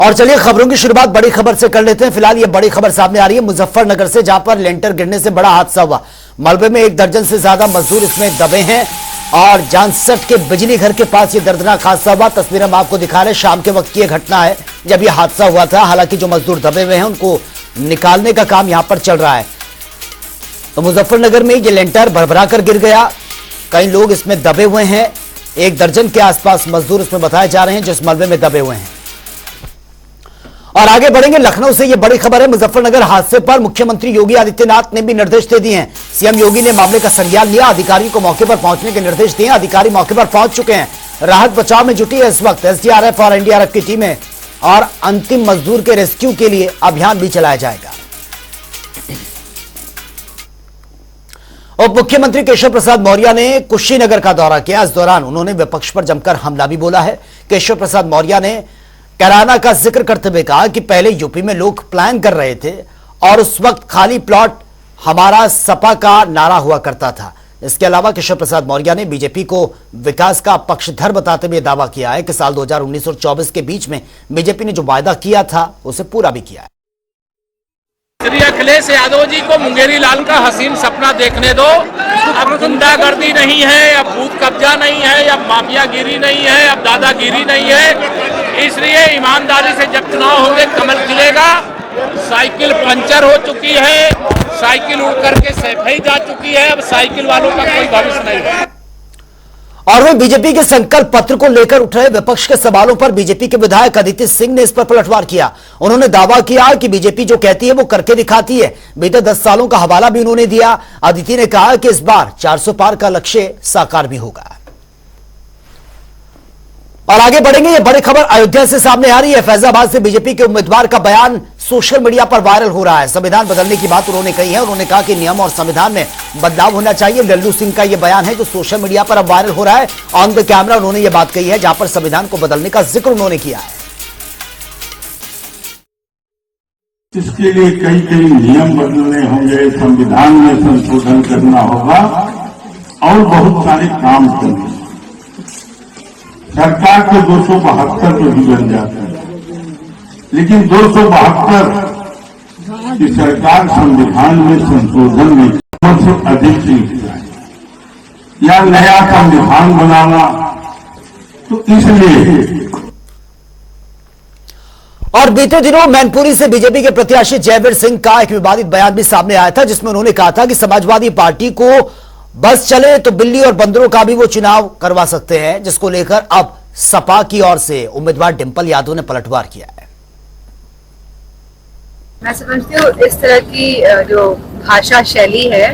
और चलिए खबरों की शुरुआत बड़ी खबर से कर लेते हैं। फिलहाल ये बड़ी खबर सामने आ रही है मुजफ्फरनगर से, जहां पर लेंटर गिरने से बड़ा हादसा हुआ। मलबे में 1 दर्जन से ज्यादा मजदूर इसमें दबे हैं और जानसठ के बिजली घर के पास ये दर्दनाक हादसा हुआ। तस्वीरें हम आपको दिखा रहे हैं, शाम के वक्त की घटना है जब यह हादसा हुआ था। हालांकि जो मजदूर दबे हुए हैं उनको निकालने का काम यहां पर चल रहा है। तो मुजफ्फरनगर में ये लेंटर भरभरा कर गिर गया, कई लोग इसमें दबे हुए हैं। 1 दर्जन के आसपास मजदूर इसमें बताए जा रहे हैं जो इस मलबे में दबे हुए हैं। और आगे बढ़ेंगे, लखनऊ से यह बड़ी खबर है। मुजफ्फरनगर हादसे पर मुख्यमंत्री योगी आदित्यनाथ ने भी निर्देश दे दिए हैं। सीएम योगी ने मामले का संज्ञान लिया, अधिकारियों को मौके पर पहुंचने के निर्देश दिए। अधिकारी मौके पर पहुंच चुके हैं, राहत बचाव में जुटी है इस वक्त एसडीआरएफ और एनडीआरएफ की टीमें, और अंतिम मजदूर के रेस्क्यू के लिए अभियान भी चलाया जाएगा। उप मुख्यमंत्री केशव प्रसाद मौर्य ने कुशीनगर का दौरा किया। इस दौरान उन्होंने विपक्ष पर जमकर हमला भी बोला है। केशव प्रसाद मौर्य ने कैराना का जिक्र करते हुए कहा कि पहले यूपी में लोग प्लान कर रहे थे और उस वक्त खाली प्लॉट हमारा सपा का नारा हुआ करता था। इसके अलावा केशव प्रसाद मौर्य ने बीजेपी को विकास का पक्षधर बताते हुए दावा किया है कि साल 2019 और 24 के बीच में बीजेपी ने जो वायदा किया था उसे पूरा भी किया है। श्री अखिलेश यादव जी को मुंगेरी लाल का हसीन सपना देखने दो। अब गुंडागर्दी नहीं है, अब बूथ कब्जा नहीं है, अब माफियागिरी नहीं है, अब दादागिरी नहीं है। इसलिए ईमानदारी से जब चुनाव होंगे कमल खिलेगा। साइकिल पंचर हो चुकी है, साइकिल उड़ करके सैफई जा चुकी है, अब साइकिल वालों का कोई भविष्य नहीं है। और वह बीजेपी के संकल्प पत्र को लेकर उठ रहे विपक्ष के सवालों पर बीजेपी के विधायक अदिति सिंह ने इस पर पलटवार किया। उन्होंने दावा किया कि बीजेपी जो कहती है वो करके दिखाती है। बीते 10 सालों का हवाला भी उन्होंने दिया। अदिति ने कहा कि इस बार 400 पार का लक्ष्य साकार भी होगा। और आगे बढ़ेंगे, ये बड़ी खबर अयोध्या से सामने आ रही है। फैजाबाद से बीजेपी के उम्मीदवार का बयान सोशल मीडिया पर वायरल हो रहा है। संविधान बदलने की बात उन्होंने कही है। उन्होंने कहा कि नियम और संविधान में बदलाव होना चाहिए। लल्लू सिंह का यह बयान है जो सोशल मीडिया पर अब वायरल हो रहा है। ऑन द कैमरा उन्होंने यह बात कही है जहां पर संविधान को बदलने का जिक्र उन्होंने किया है। इसके लिए कई नियम बदलने होंगे, संविधान में संशोधन करना होगा और बहुत सारे काम करने। सरकार के 272 तो भी बन जाते हैं, लेकिन 272 की सरकार संविधान में संशोधन में से अधिक चीज या नया संविधान बनाना, तो इसलिए। और बीते दिनों मैनपुरी से बीजेपी के प्रत्याशी जयवीर सिंह का एक विवादित बयान भी सामने आया था, जिसमें उन्होंने कहा था कि समाजवादी पार्टी को बस चले तो बिल्ली और बंदरों का भी वो चुनाव करवा सकते हैं, जिसको लेकर अब सपा की ओर से उम्मीदवार डिंपल यादव ने पलटवार किया है। मैं समझती हूँ इस तरह की जो भाषा शैली है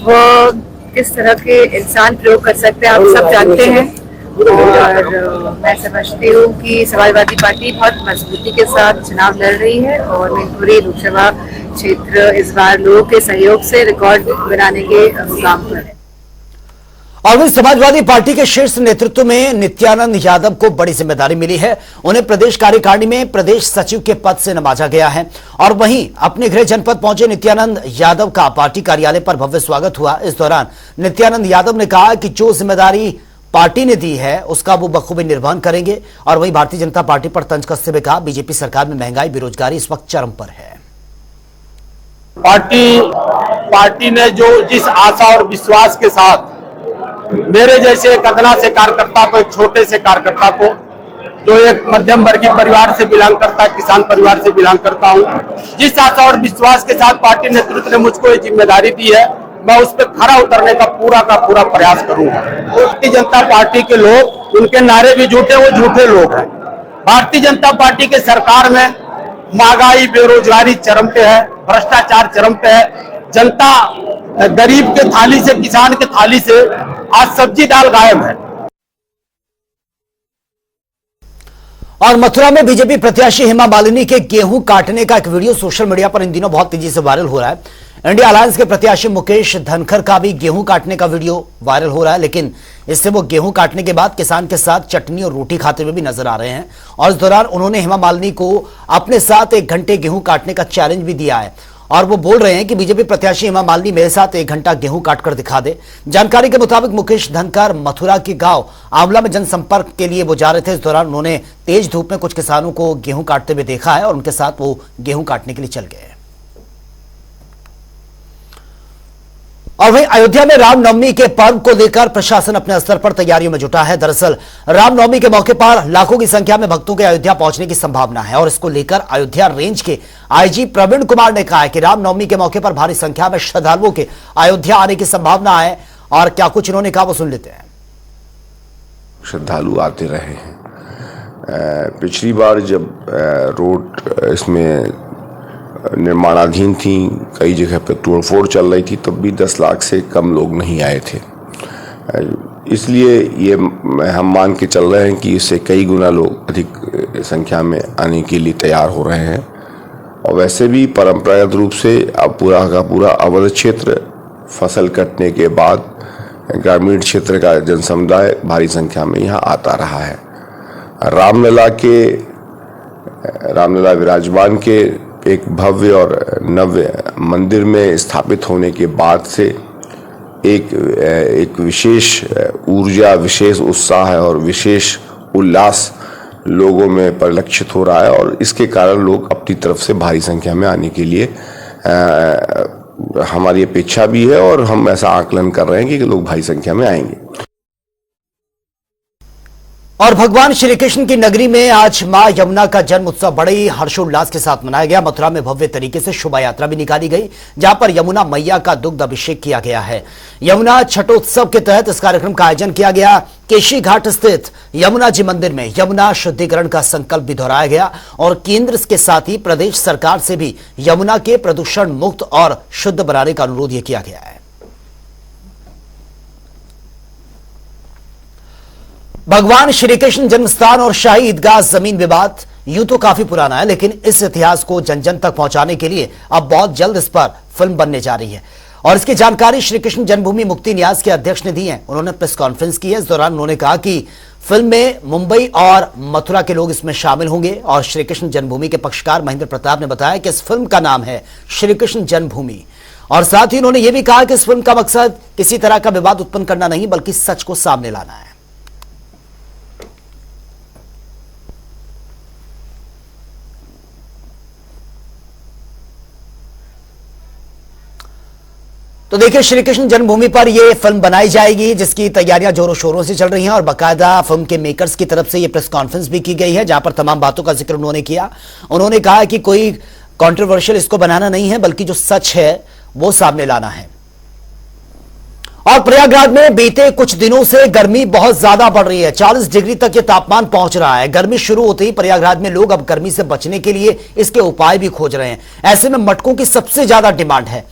वो किस तरह के इंसान प्रयोग कर सकते हैं, आप सब जानते हैं। और मैं समझती हूँ कि समाजवादी पार्टी बहुत मजबूती के साथ चुनाव लड़ रही है और मैनपुरी लोकसभा क्षेत्र इस बार लोगों के सहयोग से रिकॉर्ड बनाने के मुकाम पर है। और वहीं समाजवादी पार्टी के शीर्ष नेतृत्व में नित्यानंद यादव को बड़ी जिम्मेदारी मिली है। उन्हें प्रदेश कार्यकारिणी में प्रदेश सचिव के पद से नवाजा गया है। और वहीं अपने गृह जनपद पहुंचे नित्यानंद यादव का पार्टी कार्यालय पर भव्य स्वागत हुआ। इस दौरान नित्यानंद यादव ने कहा कि जो जिम्मेदारी पार्टी ने दी है उसका वो बखूबी निर्वहन करेंगे। और वहीं भारतीय जनता पार्टी पर तंज कसते हुए कहा, बीजेपी सरकार में महंगाई बेरोजगारी इस वक्त चरम पर है। पार्टी ने जो जिस आशा और विश्वास के साथ मेरे जैसे एक अदना से कार्यकर्ता को, एक छोटे से कार्यकर्ता को जो एक मध्यम वर्गीय परिवार से बिलोंग करता है, किसान परिवार से बिलोंग करता हूं, जिस आशा और विश्वास के साथ पार्टी नेतृत्व ने मुझको ये जिम्मेदारी दी है, मैं उस पर खरा उतरने का पूरा प्रयास करूंगा। भारतीय जनता पार्टी के लोग, उनके नारे भी झूठे, वो झूठे लोग हैं। भारतीय जनता पार्टी के सरकार में महंगाई बेरोजगारी चरम पे है, भ्रष्टाचार चरम पे है। जनता गरीब के थाली से, किसान के थाली से आज सब्जी दाल गायब है। और मथुरा में बीजेपी प्रत्याशी हेमा मालिनी के गेहूं काटने का एक वीडियो सोशल मीडिया पर इन दिनों बहुत तेजी से वायरल हो रहा है। इंडिया अलायंस के प्रत्याशी मुकेश धनखड़ का भी गेहूं काटने का वीडियो वायरल हो रहा है, लेकिन इससे वो गेहूं काटने के बाद किसान के साथ चटनी और रोटी खाते हुए भी नजर आ रहे हैं। और इस दौरान उन्होंने हेमा मालिनी को अपने साथ 1 घंटे गेहूं काटने का चैलेंज भी दिया है। और वो बोल रहे हैं कि बीजेपी प्रत्याशी हेमा मालिनी मेरे साथ 1 घंटा गेहूं काटकर दिखा दे। जानकारी के मुताबिक मुकेश धनकर मथुरा के गांव आंवला में जनसंपर्क के लिए वो जा रहे थे। इस दौरान उन्होंने तेज धूप में कुछ किसानों को गेहूं काटते हुए देखा है और उनके साथ वो गेहूं काटने के लिए चल गए। और वहीं अयोध्या में रामनवमी के पर्व को लेकर प्रशासन अपने स्तर पर तैयारियों में जुटा है। दरअसल रामनवमी के मौके पर लाखों की संख्या में भक्तों के अयोध्या पहुंचने की संभावना है और इसको लेकर अयोध्या रेंज के आईजी प्रवीण कुमार ने कहा है कि रामनवमी के मौके पर भारी संख्या में श्रद्धालुओं के अयोध्या आने की संभावना है। और क्या कुछ इन्होंने कहा वो सुन लेते हैं। श्रद्धालु आते रहे हैं। पिछली बार जब रोड इसमें निर्माणाधीन थी, कई जगह पे तोड़फोड़ चल रही थी, तब भी 10 लाख से कम लोग नहीं आए थे। इसलिए ये हम मान के चल रहे हैं कि इससे कई गुना लोग अधिक संख्या में आने के लिए तैयार हो रहे हैं। और वैसे भी परंपरागत रूप से अब पूरा का पूरा अवध क्षेत्र फसल कटने के बाद ग्रामीण क्षेत्र का जनसमुदाय भारी संख्या में यहाँ आता रहा है। रामलला विराजमान के एक भव्य और नव्य मंदिर में स्थापित होने के बाद से एक विशेष ऊर्जा, विशेष उत्साह और विशेष उल्लास लोगों में परिलक्षित हो रहा है और इसके कारण लोग अपनी तरफ से भारी संख्या में आने के लिए हमारी अपेक्षा भी है और हम ऐसा आकलन कर रहे हैं कि लोग भारी संख्या में आएंगे। और भगवान श्री कृष्ण की नगरी में आज मां यमुना का जन्म उत्सव बड़े ही हर्षोल्लास के साथ मनाया गया। मथुरा में भव्य तरीके से शोभा यात्रा भी निकाली गई, जहां पर यमुना मैया का दुग्ध अभिषेक किया गया है। यमुना छठोत्सव के तहत इस कार्यक्रम का आयोजन किया गया। केशी घाट स्थित यमुना जी मंदिर में यमुना शुद्धिकरण का संकल्प भी दोहराया गया और केंद्र के साथ ही प्रदेश सरकार से भी यमुना के प्रदूषण मुक्त और शुद्ध बनाने का अनुरोध यह किया गया है। भगवान श्री कृष्ण जन्मस्थान और शाही ईदगाह जमीन विवाद यूं तो काफी पुराना है, लेकिन इस इतिहास को जन जन तक पहुंचाने के लिए अब बहुत जल्द इस पर फिल्म बनने जा रही है और इसकी जानकारी श्री कृष्ण जन्मभूमि मुक्ति न्यास के अध्यक्ष ने दी है। उन्होंने प्रेस कॉन्फ्रेंस की है। इस दौरान उन्होंने कहा कि फिल्म में मुंबई और मथुरा के लोग इसमें शामिल होंगे और श्री कृष्ण जन्मभूमि के पक्षकार महेंद्र प्रताप ने बताया कि इस फिल्म का नाम है श्री कृष्ण जन्मभूमि और साथ ही उन्होंने यह भी कहा कि इस फिल्म का मकसद किसी तरह का विवाद उत्पन्न करना नहीं, बल्कि सच को सामने लाना है। तो देखिए, श्री कृष्ण जन्मभूमि पर यह फिल्म बनाई जाएगी, जिसकी तैयारियां जोरों शोरों से चल रही हैं और बाकायदा फिल्म के मेकर्स की तरफ से यह प्रेस कॉन्फ्रेंस भी की गई है, जहां पर तमाम बातों का जिक्र उन्होंने किया। उन्होंने कहा कि कोई कंट्रोवर्शियल इसको बनाना नहीं है, बल्कि जो सच है वो सामने लाना है। और प्रयागराज में बीते कुछ दिनों से गर्मी बहुत ज्यादा बढ़ रही है। 40 डिग्री तक यह तापमान पहुंच रहा है। गर्मी शुरू होते ही प्रयागराज में लोग अब गर्मी से बचने के लिए इसके उपाय भी खोज रहे हैं। ऐसे में मटकों की सबसे ज्यादा डिमांड है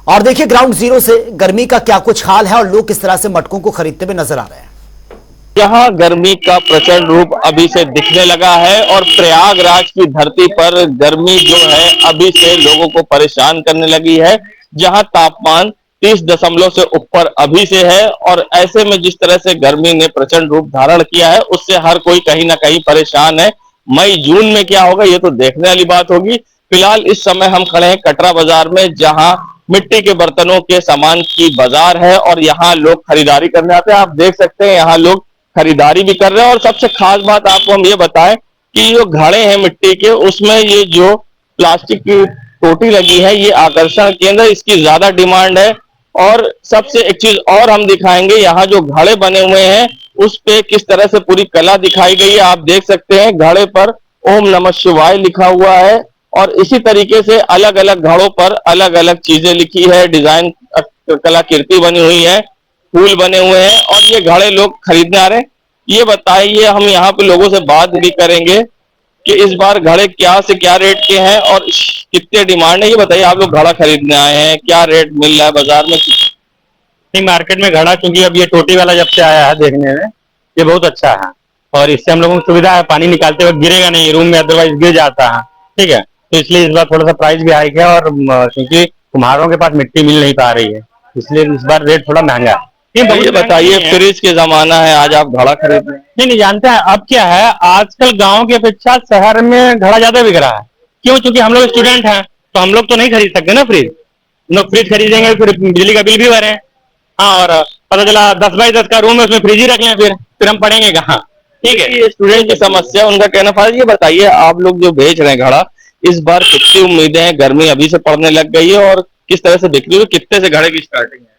और देखिए ग्राउंड जीरो से गर्मी का क्या कुछ हाल है और लोग किस तरह से मटकों को खरीदते हुए नजर आ रहे हैं। यहाँ गर्मी का प्रचंड रूप अभी से दिखने लगा है और प्रयागराज की धरती पर गर्मी जो है अभी से लोगों को परेशान करने लगी है, जहां तापमान 30 से ऊपर अभी से है। और ऐसे में जिस तरह से गर्मी ने प्रचंड रूप धारण किया है, उससे हर कोई कहीं ना कहीं परेशान है। मई जून में क्या होगा ये तो देखने वाली बात होगी। फिलहाल इस समय हम खड़े हैं कटरा बाजार में, जहां मिट्टी के बर्तनों के सामान की बाजार है और यहाँ लोग खरीदारी करने आते हैं। आप देख सकते हैं यहाँ लोग खरीदारी भी कर रहे हैं। और सबसे खास बात आपको हम ये बताएं कि जो घड़े हैं मिट्टी के, उसमें ये जो प्लास्टिक की टोटी लगी है ये आकर्षण केंद्र, इसकी ज्यादा डिमांड है। और सबसे एक चीज और हम दिखाएंगे, यहाँ जो घड़े बने हुए हैं उस पे किस तरह से पूरी कला दिखाई गई है। आप देख सकते हैं घड़े पर ओम नमः शिवाय लिखा हुआ है और इसी तरीके से अलग अलग घड़ों पर अलग अलग चीजें लिखी है, डिजाइन कलाकृति बनी हुई है, फूल बने हुए हैं और ये घड़े लोग खरीदने आ रहे हैं। ये बताइए, हम यहाँ पे लोगों से बात भी करेंगे कि इस बार घड़े क्या से क्या रेट के हैं और कितने डिमांड है। ये बताइए, आप लोग घड़ा खरीदने आए हैं, क्या रेट मिल रहा है बाजार में? नहीं, मार्केट में घड़ा चूंकि अब ये टोटी वाला जब से आया है देखने में ये बहुत अच्छा है और इससे हम लोगों को सुविधा है, पानी निकालते वक्त गिरेगा नहीं रूम में, अदरवाइज गिर जाता है। ठीक है, तो इसलिए इस बार थोड़ा सा प्राइस भी हाई है और क्योंकि कुम्हारों के पास मिट्टी मिल नहीं पा रही है, इसलिए इस बार रेट थोड़ा महंगा है। ये बताइए, फ्रिज के जमाना है, आज आप घड़ा खरीद रहे हैं? नहीं जानते हैं अब क्या है, आजकल गांव की अपेक्षा शहर में घड़ा ज्यादा बिक रहा है। क्यों? क्योंकि हम लोग स्टूडेंट हैं तो हम लोग तो नहीं खरीद सकते ना फ्रिज। हम लोग फ्रिज खरीदेंगे फिर बिजली का बिल भी भरें। हाँ, और पता चला 10 बाई 10 का रूम है, उसमें फ्रिज ही रख लें, फिर हम पढ़ेंगे कहाँ। ठीक है, स्टूडेंट की समस्या उनका कहना। फाजिल ये बताइए, आप लोग जो बेच रहे हैं घड़ा, इस बार कितनी उम्मीदें हैं? गर्मी अभी से पड़ने लग गई है और किस तरह से बिक्री हुई? कितने से घड़े की स्टार्टिंग है?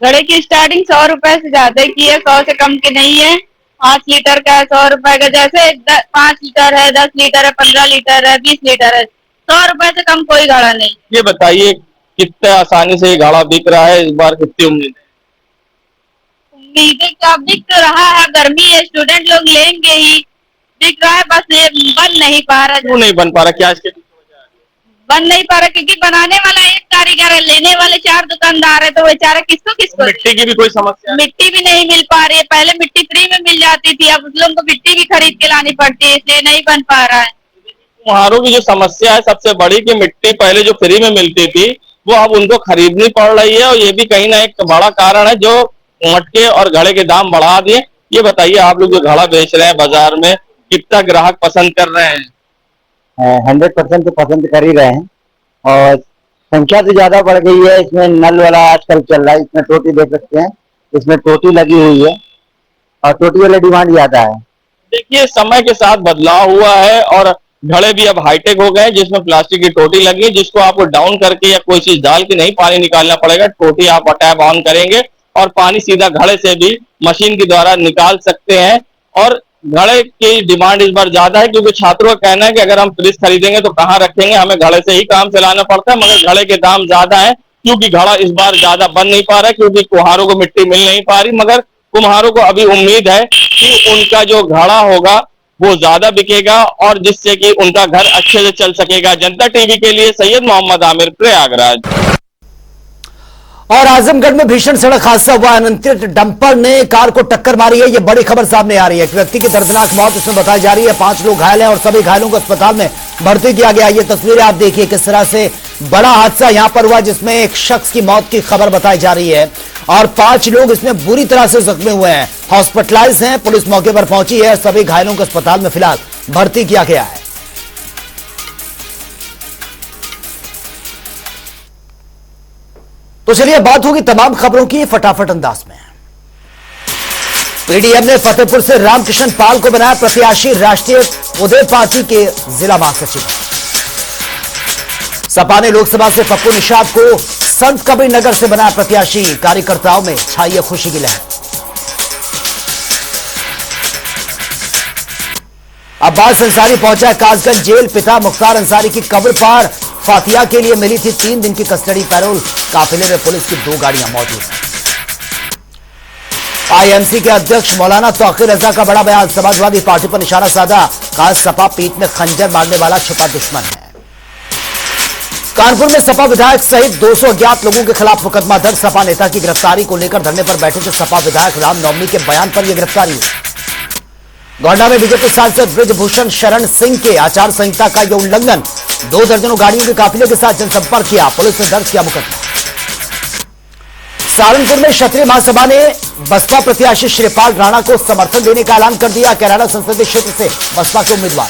घड़े की स्टार्टिंग 100 रुपए से ज्यादा की है, 100 से कम की नहीं है। 5 लीटर का है 100 रुपए का, जैसे 5 लीटर है, 10 लीटर है, 15 लीटर है, 20 लीटर है, 100 रुपए से कम कोई घड़ा नहीं। ये बताइए कितने आसानी से ये घड़ा बिक रहा है, इस बार कितनी उम्मीद है? उम्मीदें क्या, बिक तो रहा है, गर्मी है, स्टूडेंट लोग लेंगे ही, बिक रहा है, बस ये बन नहीं पा रहा। क्यों नहीं बन पा रहा? क्या इसके पीछे वजह है? बन नहीं पा रहा क्योंकि बनाने वाला एक कारीगर है, लेने वाले 4 दुकानदार है, तो बेचारा किसको किसको। मिट्टी की भी कोई समस्या है? मिट्टी भी नहीं मिल पा रही है। पहले मिट्टी फ्री में मिल जाती थी, अब उस लोगों को मिट्टी भी खरीद के लानी पड़ती है, इसलिए नहीं बन पा रहा है। कुम्हारों की जो समस्या है सबसे बड़ी, कि मिट्टी पहले जो फ्री में मिलती थी वो अब उनको खरीदनी पड़ रही है, और ये भी कहीं ना एक बड़ा कारण है जो मटके और घड़े के दाम बढ़ा दिए। ये बताइए, आप लोग जो घड़ा बेच रहे हैं बाजार में, कितना ग्राहक पसंद कर रहे हैं? 100% तो पसंद कर ही रहे हैं, और संख्या तो ज्यादा बढ़ गई है। इसमें नल वाला आजकल चल रहा है, इसमें टोटी देख सकते हैं, इसमें टोटी लगी हुई है और टोटी वाले डिमांड ज्यादा है। देखिए, समय के साथ बदलाव हुआ है और घड़े भी अब हाईटेक हो गए, जिसमें प्लास्टिक की टोटी लगी है, जिसको आपको डाउन करके या कोई चीज डाल के नहीं पानी निकालना पड़ेगा। टोटी आप टैप ऑन करेंगे और पानी सीधा घड़े से भी मशीन के द्वारा निकाल सकते हैं। और घड़े की डिमांड इस बार ज्यादा है, क्योंकि छात्रों का कहना है कि अगर हम फ्रिज खरीदेंगे तो कहाँ रखेंगे, हमें घड़े से ही काम चलाना पड़ता है। मगर घड़े के दाम ज्यादा है, क्योंकि घड़ा इस बार ज्यादा बन नहीं पा रहा है, क्योंकि कुम्हारों को मिट्टी मिल नहीं पा रही। मगर कुम्हारों को अभी उम्मीद है कि उनका जो घड़ा होगा वो ज्यादा बिकेगा, और जिससे कि उनका घर अच्छे से चल सकेगा। जनता टीवी के लिए सैयद मोहम्मद आमिर, प्रयागराज। और आजमगढ़ में भीषण सड़क हादसा हुआ। अनियंत्रित डंपर ने कार को टक्कर मारी है, यह बड़ी खबर सामने आ रही है। एक व्यक्ति की दर्दनाक मौत इसमें बताई जा रही है। 5 लोग घायल हैं और सभी घायलों को अस्पताल में भर्ती किया गया। ये तस्वीरें आप देखिए किस तरह से बड़ा हादसा यहां पर हुआ, जिसमें एक शख्स की मौत की खबर बताई जा रही है और 5 लोग इसमें बुरी तरह से जख्मी हुए हैं, हॉस्पिटलाइज हैं। पुलिस मौके पर पहुंची है, सभी घायलों को अस्पताल में फिलहाल भर्ती किया गया है। तो चलिए बात होगी तमाम खबरों की फटाफट अंदाज में। पीडीएम ने फतेहपुर से रामकिशन पाल को बनाया प्रत्याशी, राष्ट्रीय उदय पार्टी के जिला महासचिव। सपा ने लोकसभा से पप्पू निषाद को संत कबीर नगर से बनाया प्रत्याशी, कार्यकर्ताओं में छाई है खुशी की लहर। अब्बास अंसारी पहुंचा कासगंज जेल, पिता मुख्तार अंसारी की कब्र पर फातिया के लिए मिली थी 3 दिन की कस्टडी। पैरोल काफिले में पुलिस की 2 गाड़ियां मौजूद हैं। आईएमसी के अध्यक्ष मौलाना तौकीर रजा का बड़ा बयान, समाजवादी पार्टी पर निशाना साधा, कहा सपा पीठ में खंजर मारने वाला छुपा दुश्मन है। कानपुर में सपा विधायक सहित 200 अज्ञात लोगों के खिलाफ मुकदमा दर्ज, सपा नेता की गिरफ्तारी को लेकर धरने पर बैठे थे सपा विधायक, रामनवमी के बयान पर यह गिरफ्तारी हुई। गोंडा में बीजेपी सांसद ब्रिजभूषण शरण सिंह के आचार संहिता का यह उल्लंघन, 2 दर्जनों गाड़ियों के काफिले के साथ जनसंपर्क किया, पुलिस ने दर्ज किया मुकदमा। सहारनपुर में क्षत्रिय महासभा ने बसपा प्रत्याशी श्रीपाल राणा को समर्थन देने का ऐलान कर दिया। कैराना संसदीय क्षेत्र से बसपा के उम्मीदवार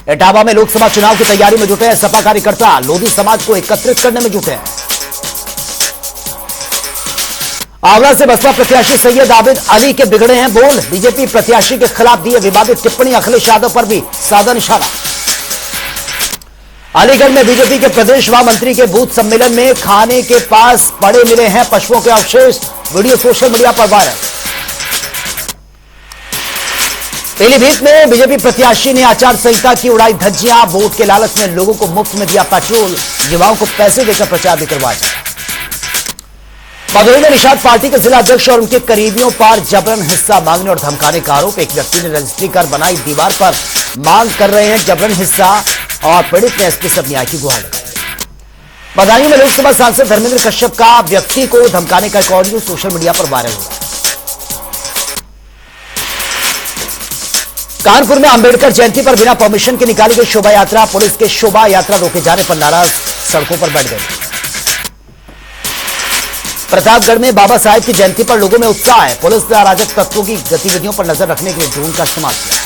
इटावा में लोकसभा चुनाव की तैयारी में जुटे हैं सपा कार्यकर्ता, लोधी समाज को एकत्रित करने में जुटे हैं। आगरा से बसपा प्रत्याशी सैयद आबिद अली के बिगड़े हैं बोल, बीजेपी प्रत्याशी के खिलाफ दिए विवादित टिप्पणी, अखिलेश यादव पर भी साधा निशाना। अलीगढ़ में बीजेपी के प्रदेश महामंत्री के बूथ सम्मेलन में खाने के पास पड़े मिले हैं पशुओं के अवशेष, वीडियो सोशल मीडिया पर वायरल। पीलीभीत में बीजेपी प्रत्याशी ने आचार संहिता की उड़ाई धज्जियां, वोट के लालच में लोगों को मुफ्त में दिया पेट्रोल, युवाओं को पैसे देकर प्रचार भी करवाया जाए। भदोही में निषाद पार्टी के जिला अध्यक्ष और उनके करीबियों पर जबरन हिस्सा मांगने और धमकाने का आरोप, एक व्यक्ति ने रजिस्ट्री कर बनाई दीवार पर मांग कर रहे हैं जबरन हिस्सा और पीड़ित ने एसपी से न्याय की गुहार लगाई। बदायूं में लोकसभा सांसद धर्मेंद्र कश्यप का व्यक्ति को धमकाने का एक ऑडियो सोशल मीडिया पर वायरल हुआ। कानपुर में अंबेडकर जयंती पर बिना परमिशन के निकाली गई शोभा यात्रा, पुलिस के शोभा यात्रा रोके जाने पर नाराज सड़कों पर बैठ गए। प्रतापगढ़ में बाबा साहेब की जयंती पर लोगों में उत्साह है, पुलिस ने अराजक तत्वों की गतिविधियों पर नजर रखने के लिए ड्रोन का इस्तेमाल किया।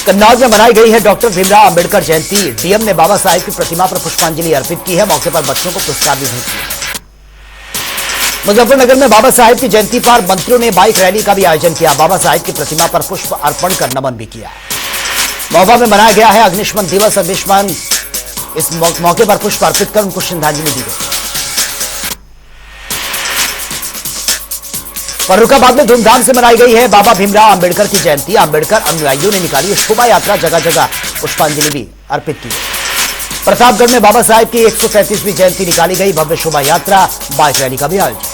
कन्नौज में मनाई गई है डॉक्टर भीमराव अंबेडकर जयंती। डीएम ने बाबा साहेब की प्रतिमा पर पुष्पांजलि अर्पित की है। मौके पर बच्चों को पुरस्कार भी भेंट किए। मुजफ्फरनगर में बाबा साहेब की जयंती पर मंत्रियों ने बाइक रैली का भी आयोजन किया। बाबा साहेब की प्रतिमा पर पुष्प अर्पण कर नमन भी किया। महोबा में मनाया गया है अग्निशमन दिवस। अग्निशमन इस मौके पर पुष्प अर्पित कर उनको श्रद्धांजलि दी गई। फर्रुखाबाद में धूमधाम से मनाई गई है बाबा भीमराव अंबेडकर की जयंती। अंबेडकर अनुयायियों ने निकाली शोभा यात्रा, जगह जगह पुष्पांजलि भी अर्पित की। प्रतापगढ़ में बाबा साहेब की 135वीं जयंती निकाली गई। भव्य शोभा यात्रा, बाइक रैली का भी आयोजन।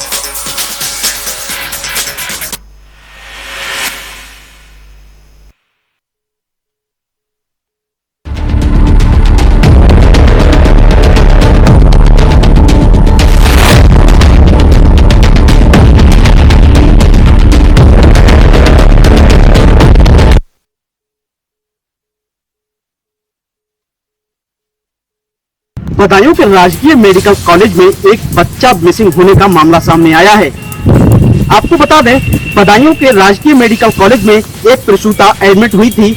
बदायूं के राजकीय मेडिकल कॉलेज में एक बच्चा मिसिंग होने का मामला सामने आया है। आपको बता दें, बदायूं के राजकीय मेडिकल कॉलेज में एक प्रसूता एडमिट हुई थी,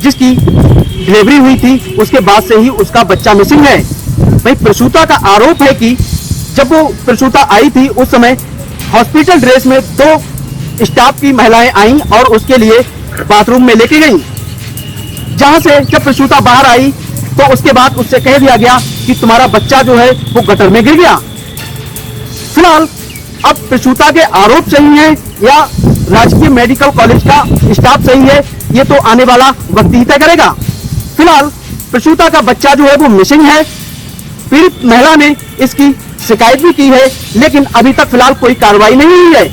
जिसकी डिलीवरी हुई थी। उसके बाद से ही उसका बच्चा मिसिंग है। वही प्रसूता का आरोप है कि जब वो प्रसूता आई थी उस समय हॉस्पिटल ड्रेस में 2 स्टाफ की महिलाएं आईं और उसके लिए बाथरूम में लेके गईं। जहां से जब प्रसूता बाहर आई तो उसके बाद उससे कह दिया गया कि तुम्हारा बच्चा जो है वो गटर में गिर गया। फिलहाल अब प्रसूता के आरोप सही है या राजकीय मेडिकल कॉलेज का स्टाफ सही है, ये तो आने वाला वक्त ही तय करेगा। फिलहाल प्रसूता का बच्चा जो है वो मिसिंग है। पीड़ित महिला ने इसकी शिकायत भी की है, लेकिन अभी तक फिलहाल कोई कार्रवाई नहीं हुई है।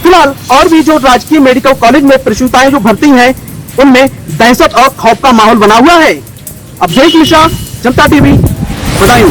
फिलहाल और भी जो राजकीय मेडिकल कॉलेज में प्रसूताएं जो भर्ती हैं, उनमें दहशत और खौफ का माहौल बना हुआ है। अभिषेक मिश्रा, जनता टीवी, बदायूं।